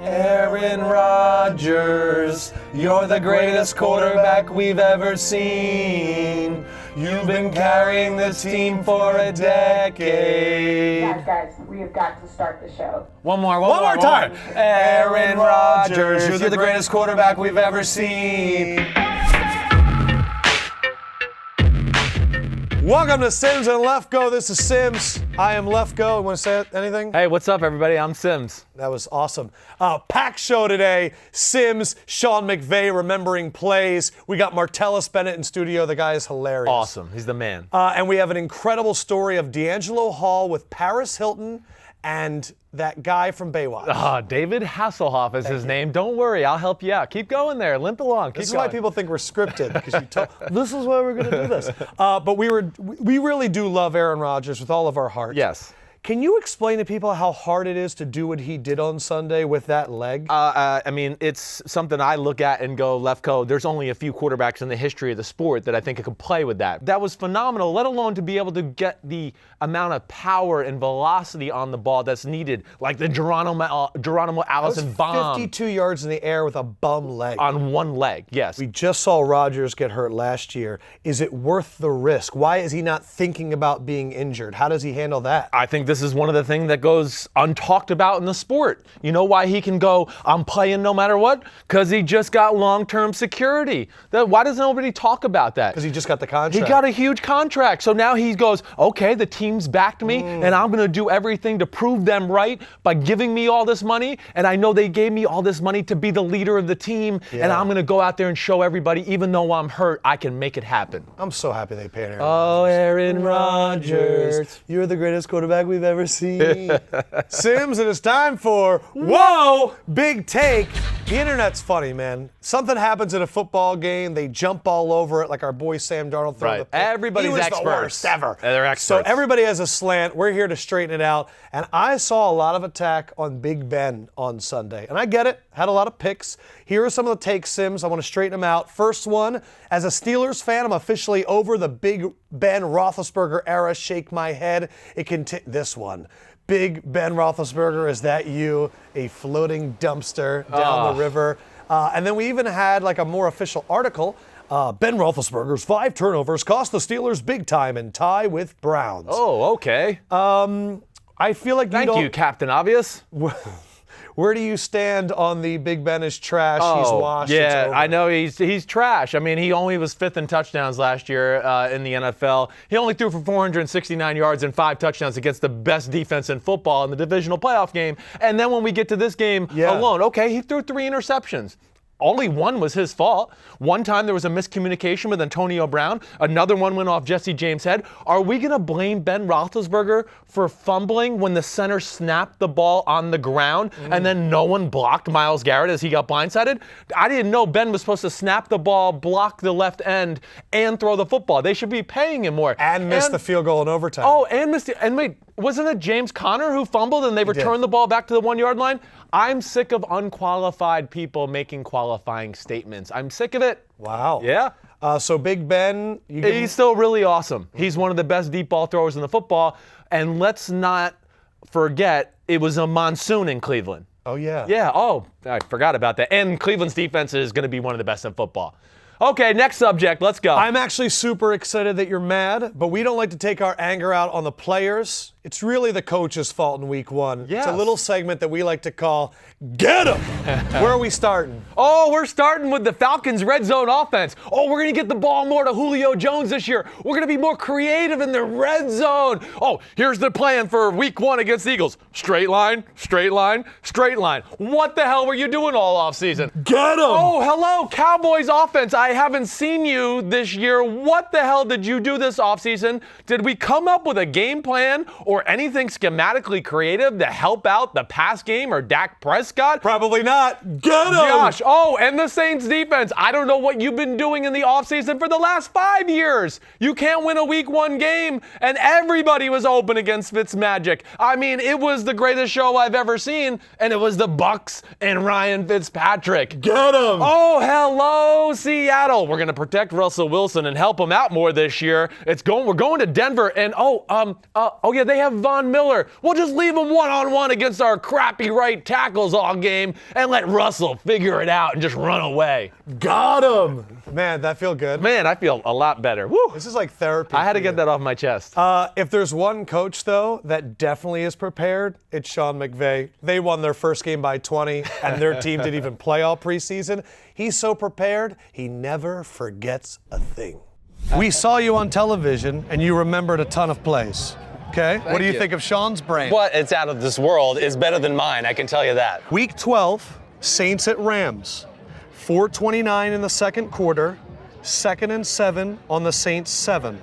Aaron Rodgers, you're the greatest quarterback we've ever seen. You've been carrying this team for a decade. Guys, we have got to start the show. One more time. Aaron Rodgers, you're the greatest quarterback we've ever seen. Welcome to Sims and Lefkoe. This is Sims. I am Lefkoe. You want to say anything? Hey, what's up, everybody? I'm Sims. That was awesome. Packed show today. Sims, Sean McVay remembering plays. We got Martellus Bennett in studio. The guy is hilarious. Awesome. He's the man. And we have an incredible story of DeAngelo Hall with Paris Hilton and that guy from Baywatch. David Hasselhoff is his name. Don't worry, I'll help you out. Keep going there. Limp along. This is why people think we're scripted, because you told this is why we're going to do this. But we really do love Aaron Rodgers with all of our heart. Yes. Can you explain to people how hard it is to do what he did on Sunday with that leg? I mean, it's something I look at and go, Lefkoe, there's only a few quarterbacks in the history of the sport that I think could play with that. That was phenomenal, let alone to be able to get the amount of power and velocity on the ball that's needed, like the Geronimo Allison bomb. 52 yards in the air with a bum leg. On one leg, yes. We just saw Rodgers get hurt last year. Is it worth the risk? Why is he not thinking about being injured? How does he handle that? I think this is one of the things that goes untalked about in the sport. You know why he can go, I'm playing no matter what? Because he just got long-term security. Why does nobody talk about that? Because he just got the contract. He got a huge contract. So now he goes, okay, the team's backed me, and I'm going to do everything to prove them right by giving me all this money. And I know they gave me all this money to be the leader of the team, and I'm going to go out there and show everybody, even though I'm hurt, I can make it happen. I'm so happy they paid Aaron Rodgers. Oh, Aaron Rodgers. You're the greatest quarterback we've ever seen. Sims, and it's time for Whoa! Big Take. The internet's funny, man. Something happens in a football game, they jump all over it, like our boy Sam Darnold throwing the pick. Everybody's he was experts. The worst ever. They're experts. So everybody has a slant. We're here to straighten it out. And I saw a lot of attack on Big Ben on Sunday. And I get it. Had a lot of picks. Here are some of the takes, Sims. I want to straighten them out. First one, as a Steelers fan, I'm officially over the Big Ben Roethlisberger era. Shake my head. It can this one. Big Ben Roethlisberger, is that you? A floating dumpster down the river. And then we even had like a more official article. Ben Roethlisberger's 5 turnovers cost the Steelers big time and tie with Browns. Oh, okay. I feel like Thank you, Captain Obvious. Where do you stand on the Big Ben is trash? He's washed. Yeah, I know he's trash. I mean, he only was 5th in touchdowns last year in the NFL. He only threw for 469 yards and 5 touchdowns against the best defense in football in the divisional playoff game. And then when we get to this game alone, okay, he threw 3 interceptions. Only one was his fault. One time there was a miscommunication with Antonio Brown. Another one went off Jesse James' head. Are we going to blame Ben Roethlisberger for fumbling when the center snapped the ball on the ground and then no one blocked Myles Garrett as he got blindsided? I didn't know Ben was supposed to snap the ball, block the left end, and throw the football. They should be paying him more. And miss the field goal in overtime. Oh, and missed it. And wait, wasn't it James Conner who fumbled and they returned the ball back to the 1-yard line? I'm sick of unqualified people making qualifying statements. I'm sick of it. Wow. Yeah. So Big Ben, he's still really awesome. He's one of the best deep ball throwers in the football. And let's not forget, it was a monsoon in Cleveland. Oh, yeah. Yeah. Oh, I forgot about that. And Cleveland's defense is going to be one of the best in football. Okay, next subject. Let's go. I'm actually super excited that you're mad, but we don't like to take our anger out on the players. It's really the coach's fault in week 1. Yes. It's a little segment that we like to call Get 'em! Where are we starting? Oh, we're starting with the Falcons' red zone offense. Oh, we're going to get the ball more to Julio Jones this year. We're going to be more creative in the red zone. Oh, here's the plan for week 1 against the Eagles. Straight line, straight line, straight line. What the hell were you doing all offseason? Get 'em! Oh, hello, Cowboys offense. I haven't seen you this year. What the hell did you do this offseason? Did we come up with a game plan or anything schematically creative to help out the pass game or Dak Prescott? Probably not. Get 'em! Gosh, oh, and the Saints defense. I don't know what you've been doing in the offseason for the last 5 years. You can't win a week 1 game, and everybody was open against Fitzmagic. I mean, it was the greatest show I've ever seen, and it was the Bucs and Ryan Fitzpatrick. Get 'em! Oh, hello, Seattle. We're going to protect Russell Wilson and help him out more this year. We're going to Denver, and yeah, they have Von Miller. We'll just leave him one-on-one against our crappy right tackles all game and let Russell figure it out and just run away. Got him. Man, that feel good. Man, I feel a lot better. Woo. This is like therapy. I had to for get you. that off my chest. If there's one coach, though, that definitely is prepared, it's Sean McVay. They won their first game by 20, and their team didn't even play all preseason. He's so prepared, he never forgets a thing. We saw you on television, and you remembered a ton of plays. Okay? What do you think of Sean's brain? What? It's out of this world. It's better than mine, I can tell you that. Week 12, Saints at Rams. 4:29 in the second quarter, 2nd and 7 on the Saints 7.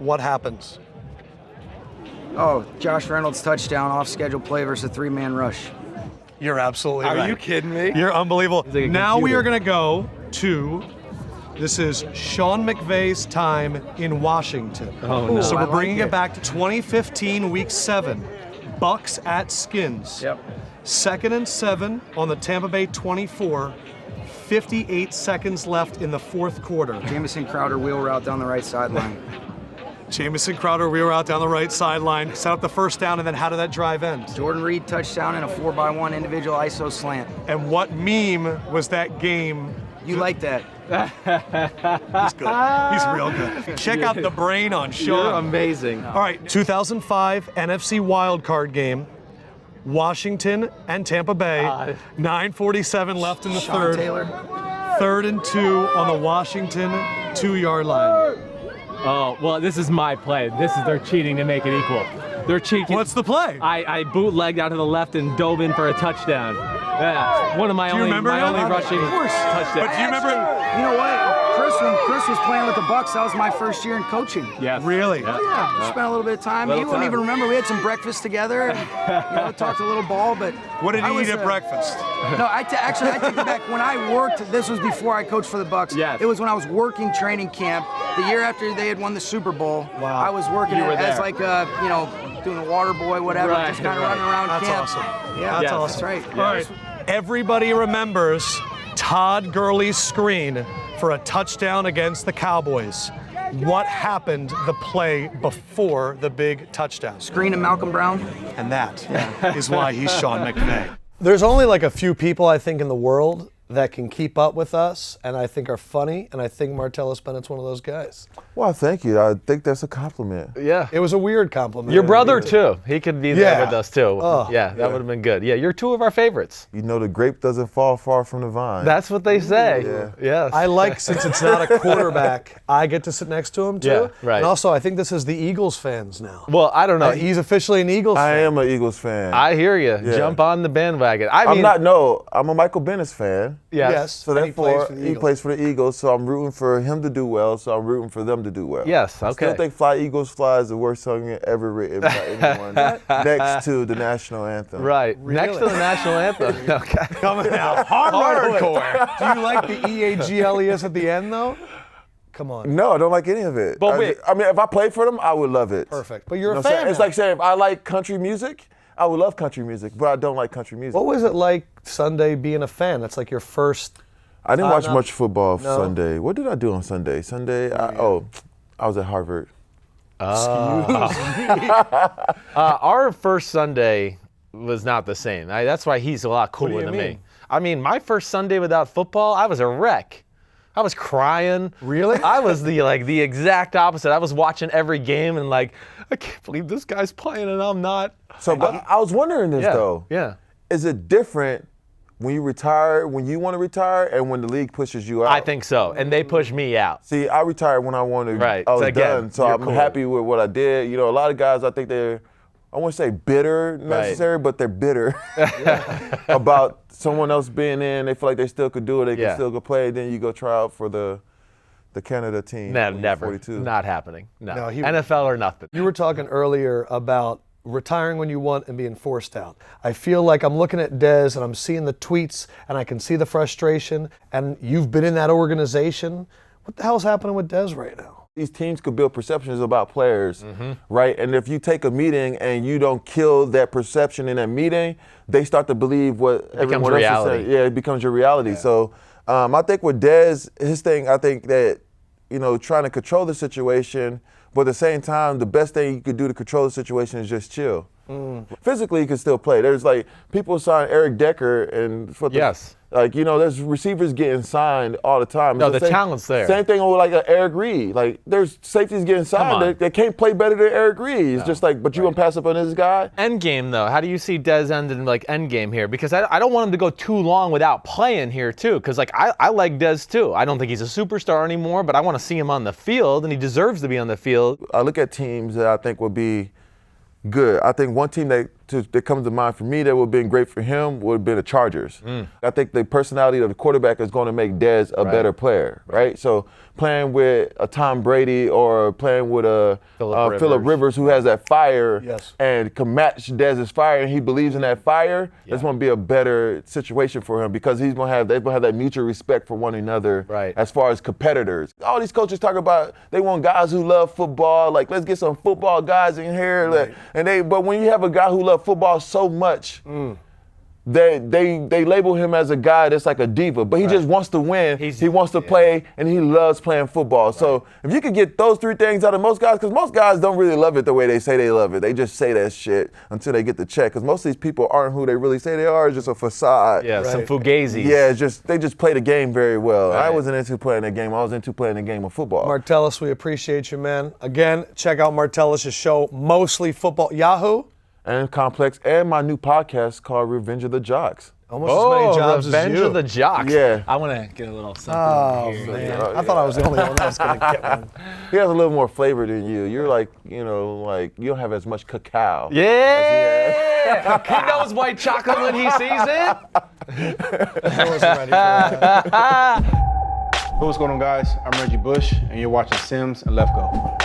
What happens? Oh, Josh Reynolds touchdown, off-schedule play versus a three-man rush. You're absolutely right. Are you kidding me? You're unbelievable. like a Now we computer. are going to go to, this is Sean McVay's time in Washington. Oh, no. So I we're like bringing it it. back to 2015, week 7. Bucks at Skins. Yep. 2nd and 7 on the Tampa Bay 24. 58 seconds left in the fourth quarter. Jamison Crowder wheel route down the right sideline. Jamison Crowder wheel out down the right sideline, set up the first down, and then how did that drive end? Jordan Reed touchdown and a 4x1 individual ISO slant. And what meme was that game? You like that? He's good. He's real good. Check out the brain on Sean. amazing. All right, 2005 NFC wildcard game. Washington and Tampa Bay. 9:47 left in the Sean third. Taylor. 3rd and 2 on the Washington 2-yard line. Oh, well, this is my play. They're cheating to make it equal. They're cheating. What's the play? I bootlegged out to the left and dove in for a touchdown. Yeah, one of my Do you only, remember my that? only rushing Of course. touchdowns. But do you remember? You know what? When Chris was playing with the Bucks, that was my first year in coaching. Yes. Really? Yeah. Yeah, spent a little bit of time. Little You wouldn't time. even remember. We had some breakfast together. And, talked a little ball, but What did I he was, eat at breakfast? No, actually, I take it back. When I worked, this was before I coached for the Bucks. Yes. It was when I was working training camp. The year after they had won the Super Bowl. Wow. I was working You were as there. like doing a water boy, whatever, Right, just kind of right. running around That's camp. awesome. Yeah, That's Yes. awesome. That's right. All right. Everybody remembers Todd Gurley's screen for a touchdown against the Cowboys. What happened the play before the big touchdown? Screen of Malcolm Brown. And that is why he's Sean McVay. There's only like a few people, I think, in the world that can keep up with us and I think are funny, and I think Martellus Bennett's one of those guys. Well, thank you. I think that's a compliment. Yeah. It was a weird compliment. Your brother, too. He could be there Yeah. with us, too. Oh, yeah, that would have been good. Yeah, you're two of our favorites. You know, the grape doesn't fall far from the vine. That's what they say. Yeah. Yes. I like, since it's not a quarterback, I get to sit next to him too. Yeah, right. And also, I think this is the Eagles fans now. Well, I don't know. He's officially an Eagles I fan. am an Eagles fan. I hear you. Yeah. Jump on the bandwagon. I mean, I'm a Michael Bennett fan. Yes. Yes. So and he plays therefore, for the he Eagles. plays for the Eagles, so I'm rooting for him to do well, so I'm rooting for them to do well. Yes, I still okay. think Fly Eagles Fly is the worst song ever written by anyone, next to the national anthem. Right. Next to the national anthem. Okay. Coming out hardcore. Do you like the EAGLES at the end though? Come on. No, I don't like any of it. But wait. I mean, if I played for them, I would love it. Perfect. But you're You know a what I'm fan. saying? It's now. like saying if I like country music, I would love country music, but I don't like country music. What was it like Sunday being a fan? That's like your first. I didn't watch no. much football No. Sunday. What did I do on Sunday? I was at Harvard. Our first Sunday was not the same. That's why he's a lot cooler you than mean? me. I mean, my first Sunday without football, I was a wreck. I was crying. Really? I was the exact opposite. I was watching every game and like, I can't believe this guy's playing and I'm not. So, but I was wondering this Yeah. though. Yeah. Is it different when you retire, when you want to retire, and when the league pushes you out? I think so. And they pushed me out. See, I retired when I wanted. Right. I was So again, done. So you're I'm cool. happy with what I did. You know, a lot of guys, I think they're, I won't say bitter necessarily, but they're bitter about someone else being in. They feel like they still could do it. They Yeah. can still go play. Then you go try out for the Canada team. No, when you're never. 42. Not happening. No. No, he- NFL or nothing. You were talking earlier about retiring when you want and being forced out. I feel like I'm looking at Dez and I'm seeing the tweets and I can see the frustration, and you've been in that organization. What the hell's happening with Dez right now? These teams could build perceptions about players, right? And if you take a meeting and you don't kill that perception in that meeting, they start to believe what everyone else is reality. saying. Yeah, it becomes your reality. So I think with Dez, his thing, I think that, you know, trying to control the situation But at the same time, the best thing you could do to control the situation is just chill. Physically, he can still play. There's like people sign Eric Decker and for the, Yes. Like, you know, there's receivers getting signed all the time. No, It's the talent's there. Same thing with like Eric Reed. Like, there's safeties getting signed. They can't play better than Eric Reed. It's just like, but you gonna pass up on this guy? End game though, how do you see Dez ending like end game here? Because I don't want him to go too long without playing here too. Because like I like Dez too. I don't think he's a superstar anymore, but I want to see him on the field, and he deserves to be on the field. I look at teams that I think would be good. I think one team that comes to mind for me that would have been great for him would have been the Chargers. I think the personality of the quarterback is going to make Dez a better player, right? So playing with a Tom Brady or playing with a Phillip Rivers who has that fire and can match Dez's fire, and he believes in that fire, it's going to be a better situation for him because they're going to have that mutual respect for one another as far as competitors. All these coaches talk about they want guys who love football, like let's get some football guys in here. But when you have a guy who loves football so much, they label him as a guy that's like a diva, but he just wants to win. He wants to play, and he loves playing football. So if you could get those three things out of most guys, because most guys don't really love it the way they say they love it. They just say that shit until they get the check, because most of these people aren't who they really say they are. It's just a facade. Yeah, some fugazis. Yeah, they just play the game very well. I wasn't into playing the game. I was into playing the game of football. Martellus, we appreciate you, man. Again, check out Martellus' show, Mostly Football. Yahoo? And Complex, and my new podcast called Revenge of the Jocks. Almost as many jobs Revenge as you. of the Jocks. Yeah. I want to get a little something here. Man. I thought I was the only one that was going to get one. He has a little more flavor than you. You're like, you know, like you don't have as much cacao. Yeah. He knows white chocolate when he sees it. I wasn't ready for that. Hey, what's going on, guys? I'm Reggie Bush, and you're watching Sims and Lefkoe.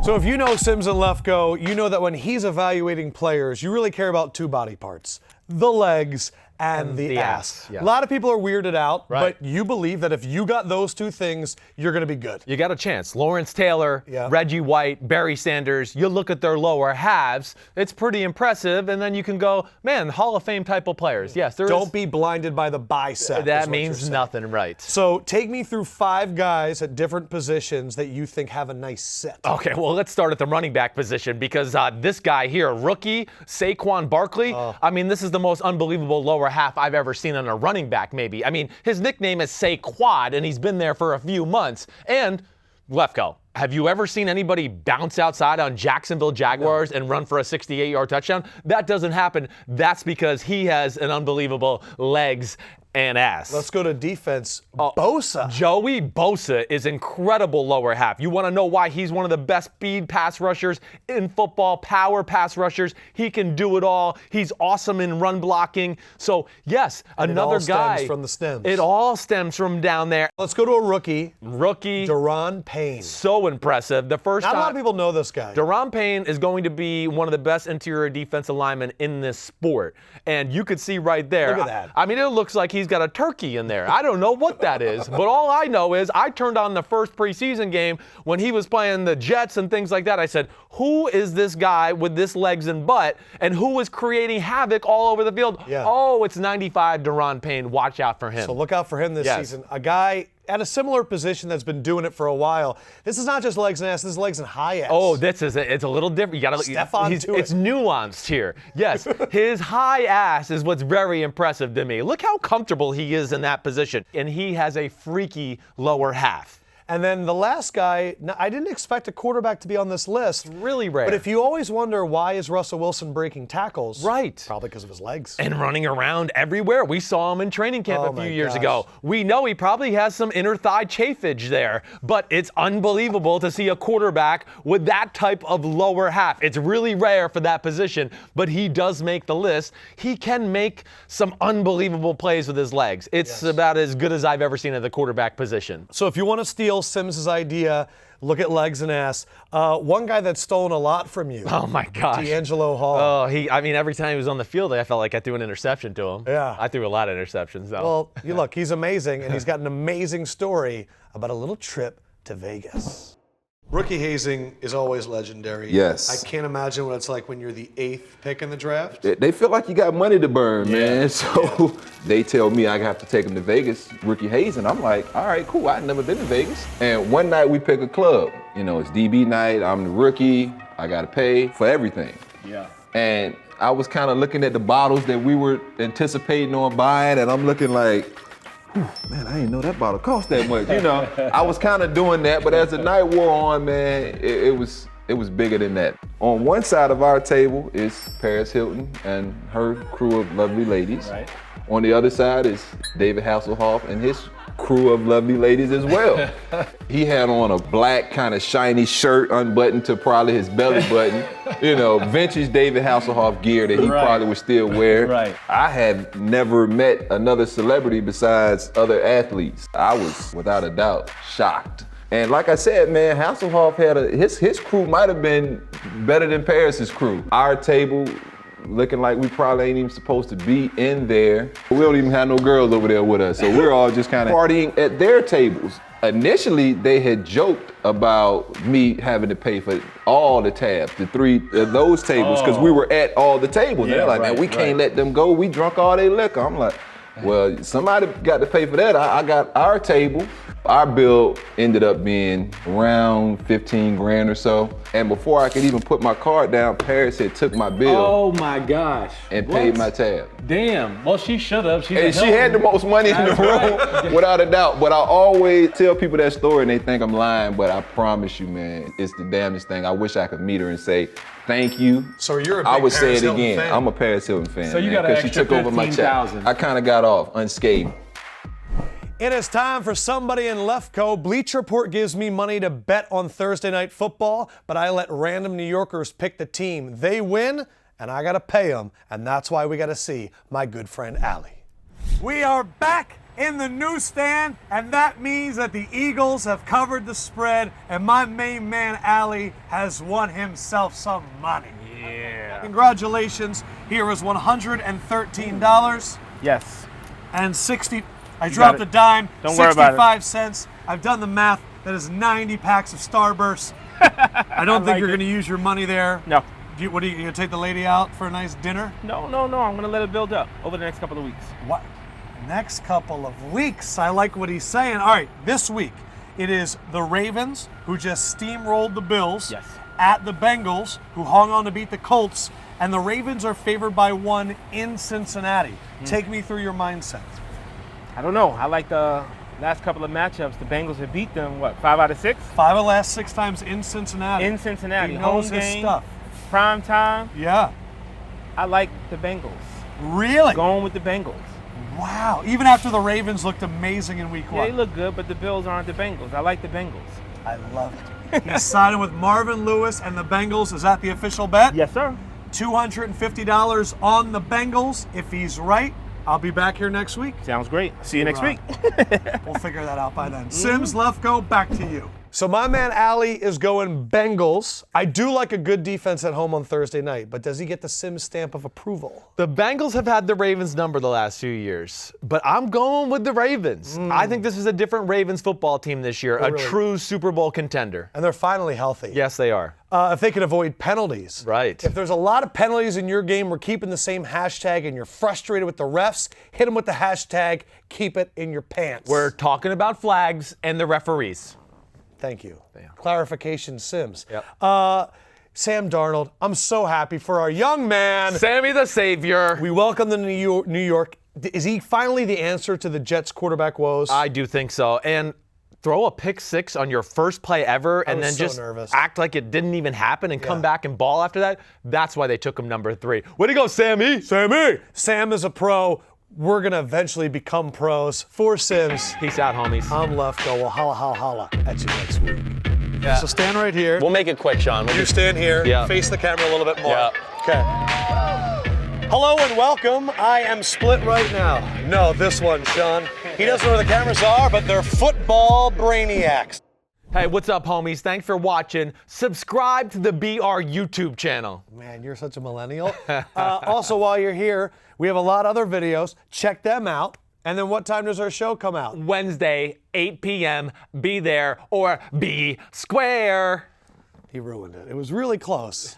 So if you know Sims and Lefkoe, you know that when he's evaluating players, you really care about two body parts, the legs and the ass. Yeah. A lot of people are weirded out, but you believe that if you got those two things, you're going to be good. You got a chance. Lawrence Taylor, Reggie White, Barry Sanders, you look at their lower halves, it's pretty impressive, and then you can go, man, Hall of Fame type of players. Yes, there Don't be blinded by the bicep. That means nothing, right. So take me through 5 guys at different positions that you think have a nice set. Okay, well, let's start at the running back position because this guy here, rookie, Saquon Barkley, I mean, this is the most unbelievable lower half I've ever seen on a running back, maybe. I mean, his nickname is Saquad, and he's been there for a few months. And Lefkoe, have you ever seen anybody bounce outside on Jacksonville Jaguars and run for a 68-yard touchdown? That doesn't happen. That's because he has an unbelievable legs and ass. Let's go to defense. Bosa. Joey Bosa is incredible lower half. You want to know why he's one of the best speed pass rushers in football, power pass rushers. He can do it all. He's awesome in run blocking. So, yes, another guy. It all stems from the stems. It all stems from down there. Let's go to a rookie. Rookie. Daron Payne. So impressive. The first Not time. a lot of people know this guy. Daron Payne is going to be one of the best interior defensive linemen in this sport. And you could see right there. Look at that. I mean, it looks like he's got a turkey in there. I don't know what that is, but all I know is I turned on the first preseason game when he was playing the Jets and things like that. I said, who is this guy with this legs and butt, and who is creating havoc all over the field? Oh, it's 95 Daron Payne. Watch out for him. So look out for him this season. A guy at a similar position that's been doing it for a while. This is not just legs and ass, this is legs and high ass. Oh, it's a little different. You gotta it's nuanced here. Yes, his high ass is what's very impressive to me. Look how comfortable he is in that position. And he has a freaky lower half. And then the last guy, I didn't expect a quarterback to be on this list. Really rare. But if you always wonder why is Russell Wilson breaking tackles, right? Probably because of his legs. And running around everywhere. We saw him in training camp a few years ago. We know he probably has some inner thigh chafage there, but it's unbelievable to see a quarterback with that type of lower half. It's really rare for that position, but he does make the list. He can make some unbelievable plays with his legs. It's about as good as I've ever seen at the quarterback position. So if you want to steal Sims' idea, look at legs and ass. One guy that's stolen a lot from you. Oh my gosh. DeAngelo Hall. Oh, I mean, every time he was on the field, I felt like I threw an interception to him. Yeah. I threw a lot of interceptions, though. Well, you look, he's amazing, and he's got an amazing story about a little trip to Vegas. Rookie hazing is always legendary. Yes. I can't imagine what it's like when you're the 8th pick in the draft. They feel like you got money to burn, man. So they tell me I have to take them to Vegas, rookie hazing. I'm like, all right, cool. I've never been to Vegas. And one night we pick a club. You know, it's DB night. I'm the rookie. I got to pay for everything. Yeah. And I was kind of looking at the bottles that we were anticipating on buying, and I'm looking like, man, I didn't know that bottle cost that much. You know, I was kind of doing that, but as the night wore on, man, it was bigger than that. On one side of our table is Paris Hilton and her crew of lovely ladies. Right. On the other side is David Hasselhoff and his crew of lovely ladies as well. He had on a black kind of shiny shirt unbuttoned to probably his belly button, you know, vintage David Hasselhoff gear that he probably would still wear. Right. I had never met another celebrity besides other athletes. I was, without a doubt, shocked. And like I said, man, Hasselhoff had his crew might have been better than Paris's crew. Our table, looking like we probably ain't even supposed to be in there. We don't even have no girls over there with us, so we're all just kind of partying at their tables. Initially, they had joked about me having to pay for all the tabs, the 3 of those tables, because we were at all the tables. Yeah, and they're like, man, we can't let them go. We drunk all their liquor. I'm like, well, somebody got to pay for that. I got our table. Our bill ended up being around 15 grand or so. And before I could even put my card down, Paris had took my bill. Oh my gosh. And paid my tab. Damn. Well, she should have. And she had the most money in the room, without a doubt. But I always tell people that story and they think I'm lying, but I promise you, man, it's the damnedest thing. I wish I could meet her and say, thank you. So you're a big I would say Paris it Hilton again. fan. I'm a Paris Hilton fan. So you got an because she extra took over my check. 15,000. I kind of got off unscathed. It is time for somebody in Lefkoe. Bleacher Report gives me money to bet on Thursday Night Football, but I let random New Yorkers pick the team. They win, and I got to pay them, and that's why we got to see my good friend Allie. We are back in the newsstand, and that means that the Eagles have covered the spread, and my main man Allie has won himself some money. Yeah. Congratulations. Here is $113. Yes. And 60. I dropped a dime. Don't worry about it. 65 cents. I've done the math. That is 90 packs of Starburst. I don't think you're going to use your money there. No. What are you going to take the lady out for a nice dinner? No. I'm going to let it build up over the next couple of weeks. What? Next couple of weeks. I like what he's saying. All right, this week it is the Ravens, who just steamrolled the Bills, Yes. at the Bengals, who hung on to beat the Colts, and the Ravens are favored by 1 in Cincinnati. Take me through your mindset. I don't know. I like the last couple of matchups. The Bengals have beat them, 5 out of 6? 5 of the last 6 times in Cincinnati. In Cincinnati. He knows Home his game, stuff. prime time. Yeah. I like the Bengals. Really? Going with the Bengals. Wow. Even after the Ravens looked amazing in week 1. Yeah, they look good, but the Bills aren't the Bengals. I like the Bengals. I love it. He's signing with Marvin Lewis and the Bengals. Is that the official bet? Yes, sir. $250 on the Bengals. If he's right, I'll be back here next week. Sounds great. See you next week. We'll figure that out by then. Sims, Lefkoe, back to you. So my man Allie is going Bengals. I do like a good defense at home on Thursday night, but does he get the Sims stamp of approval? The Bengals have had the Ravens number the last few years, but I'm going with the Ravens. I think this is a different Ravens football team this year, a true Super Bowl contender. And they're finally healthy. Yes, they are. If they can avoid penalties. Right. If there's a lot of penalties in your game, we're keeping the same hashtag and you're frustrated with the refs, hit them with the hashtag, keep it in your pants. We're talking about flags and the referees. Thank you. Clarification, Sims. Yep. Sam Darnold, I'm so happy for our young man. Sammy the Savior. We welcome the New York. Is he finally the answer to the Jets quarterback woes? I do think so. And throw a pick 6 on your first play ever and then just act like it didn't even happen and come back and ball after that. That's why they took him number 3. Way to go, Sammy. Sammy. Sam is a pro. We're going to eventually become pros. For Sims. Peace out, homies. I'm Lefkoe. We'll holla at you next week. Yeah. So stand right here. We'll make it quick, Sean. You stand here. Yeah. Face the camera a little bit more. Yeah. Okay. Hello and welcome. I am split right now. No, this one, Sean. He doesn't know where the cameras are, but they're football brainiacs. Hey, what's up, homies? Thanks for watching. Subscribe to the BR YouTube channel. Man, you're such a millennial. Also, while you're here, we have a lot of other videos. Check them out. And then what time does our show come out? Wednesday, 8 p.m. Be there or be square. He ruined it. It was really close.